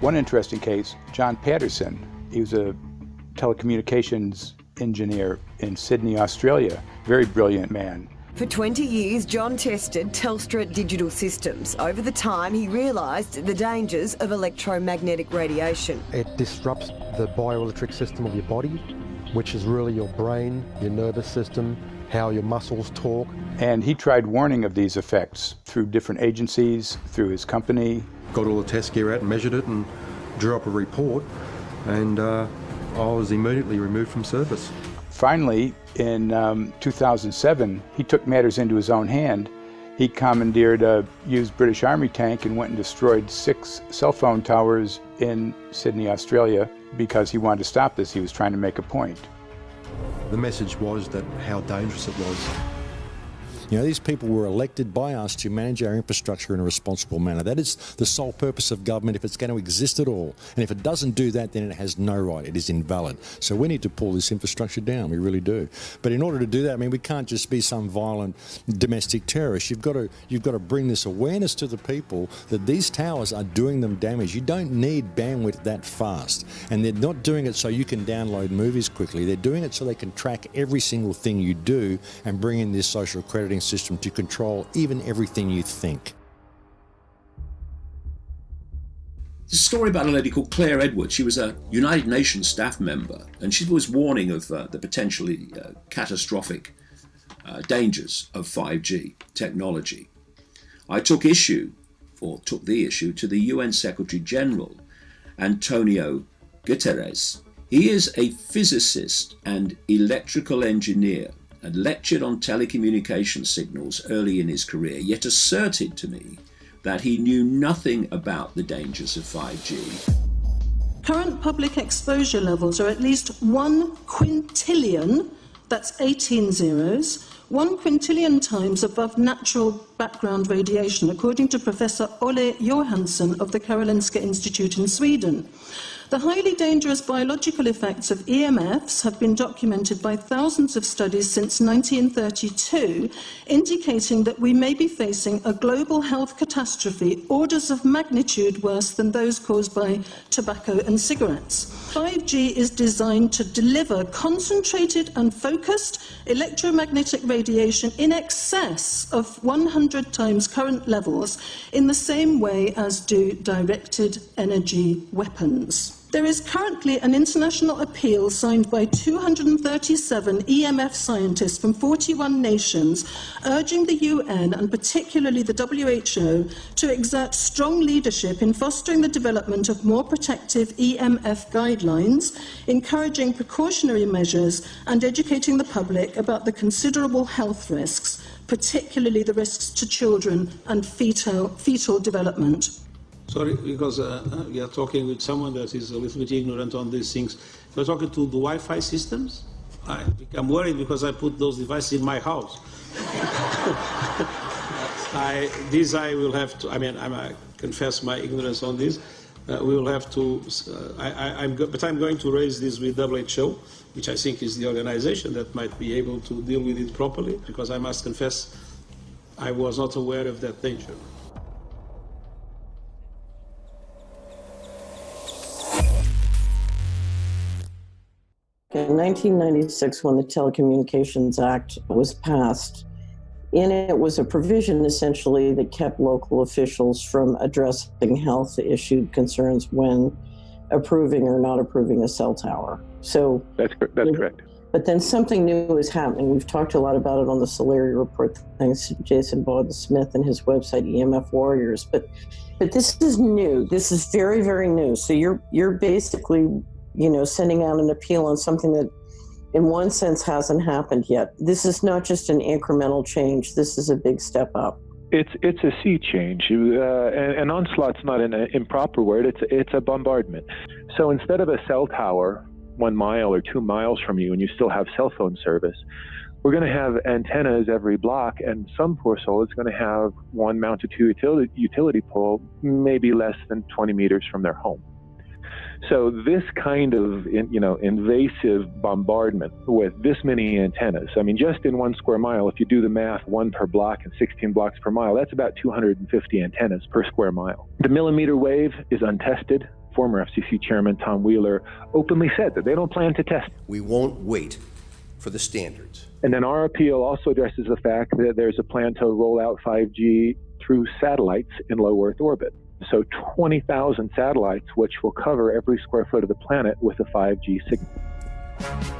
One interesting case, John Patterson, he was a telecommunications engineer in Sydney, Australia. Very brilliant man. For 20 years, John tested Telstra digital systems. Over the time, he realised the dangers of electromagnetic radiation. It disrupts the bioelectric system of your body, which is really your brain, your nervous system, how your muscles talk. And he tried warning of these effects through different agencies, through his company. Got all the test gear out and measured it and drew up a report, and I was immediately removed from service. Finally, in 2007, he took matters into his own hand. He commandeered a used British Army tank and went and destroyed 6 cell phone towers in Sydney, Australia, because he wanted to stop this. He was trying to make a point. The message was that how dangerous it was. You know, these people were elected by us to manage our infrastructure in a responsible manner. That is the sole purpose of government if it's going to exist at all. And if it doesn't do that, then it has no right. It is invalid. So we need to pull this infrastructure down. We really do. But in order to do that, I mean, we can't just be some violent domestic terrorist. You've got to bring this awareness to the people that these towers are doing them damage. You don't need bandwidth that fast. And they're not doing it so you can download movies quickly. They're doing it so they can track every single thing you do and bring in this social crediting system to control even everything you think. There's a story about a lady called Claire Edwards. She was a United Nations staff member, and she was warning of the potentially catastrophic dangers of 5G technology. I took the issue to the UN Secretary General, Antonio Guterres. He is a physicist and electrical engineer, and lectured on telecommunication signals early in his career, yet asserted to me that he knew nothing about the dangers of 5G. Current public exposure levels are at least 1 quintillion, that's 18 zeros, 1 quintillion times above natural background radiation, according to Professor Olle Johansson of the Karolinska Institute in Sweden. The highly dangerous biological effects of EMFs have been documented by thousands of studies since 1932, indicating that we may be facing a global health catastrophe orders of magnitude worse than those caused by tobacco and cigarettes. 5G is designed to deliver concentrated and focused electromagnetic radiation in excess of 100 times current levels, in the same way as do directed energy weapons. There is currently an international appeal signed by 237 EMF scientists from 41 nations, urging the UN and particularly the WHO to exert strong leadership in fostering the development of more protective EMF guidelines, encouraging precautionary measures and educating the public about the considerable health risks, particularly the risks to children and fetal development. Sorry, because we are talking with someone that is a little bit ignorant on these things. We're talking to the Wi-Fi systems. I become worried because I put those devices in my house. I will have to, I confess my ignorance on this. We will have to, but I'm going to raise this with WHO, which I think is the organization that might be able to deal with it properly, because I must confess I was not aware of that danger. In 1996, when the Telecommunications Act was passed, in it was a provision essentially that kept local officials from addressing health issue concerns when approving or not approving a cell tower. So that's correct. But then something new is happening. We've talked a lot about it on the Solari report, thanks to Jason Bowden-Smith and his website, EMF Warriors. But this is new. This is very, very new. So you're basically, sending out an appeal on something that in one sense hasn't happened yet. This is not just an incremental change. This is a big step up. It's a sea change. An onslaught's not an improper word. It's a bombardment. So instead of a cell tower 1 mile or 2 miles from you and you still have cell phone service, we're going to have antennas every block, and some poor soul is going to have one mounted to a utility pole, maybe less than 20 meters from their home. So this kind of, invasive bombardment with this many antennas, I mean, just in 1 square mile, if you do the math, 1 per block and 16 blocks per mile, that's about 250 antennas per square mile. The millimeter wave is untested. Former FCC Chairman Tom Wheeler openly said that they don't plan to test. We won't wait for the standards. And then our appeal also addresses the fact that there's a plan to roll out 5G through satellites in low Earth orbit. So 20,000 satellites, which will cover every square foot of the planet with a 5G signal.